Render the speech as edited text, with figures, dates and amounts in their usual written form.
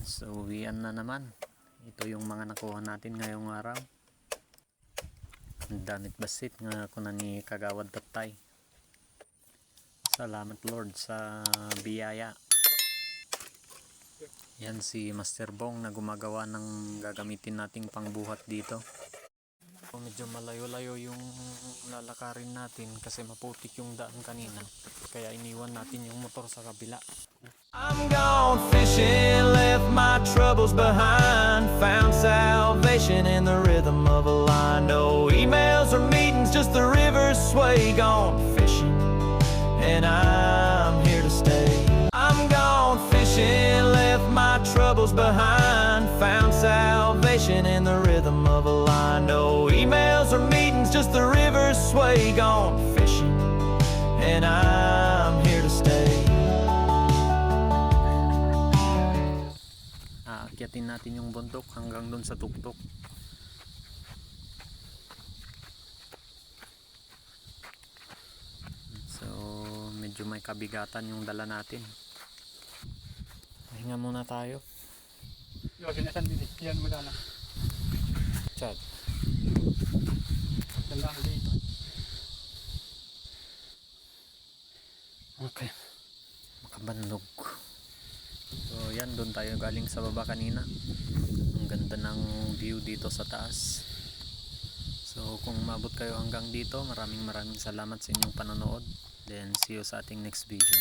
So uwian na naman. Ito yung mga nakuha natin ngayong araw. Ang damit basit nga kuna ni Kagawad Tatay. Salamat Lord sa biyaya. Yan si Master Bong na gumagawa ng gagamitin nating pangbuhat dito. Medyo malayo-layo yung lalakarin natin kasi maputik yung daan kanina. Kaya iniwan natin yung motor sa kabila. I'm gone fishing, left my troubles behind. Found salvation in the rhythm of a line. No emails or meetings, just the river's sway. Gone fishing, and I'm here to stay. I'm gone fishing, left my troubles behind. Found salvation in the rhythm of a line. No emails or meetings, just the river's sway. Gone fishing, and I'm here to stay. Aakyatin natin yung bundok hanggang dun sa tuktok. So medyo may kabigatan yung dala natin. Pahinga muna tayo. Yan mo na. Chad. Okay. Makabanlog. So yan, doon tayo galing sa baba kanina. Ang ganda ng view dito sa taas. So kung umabot kayo hanggang dito, maraming salamat sa inyong panonood. Then see you sa ating next video.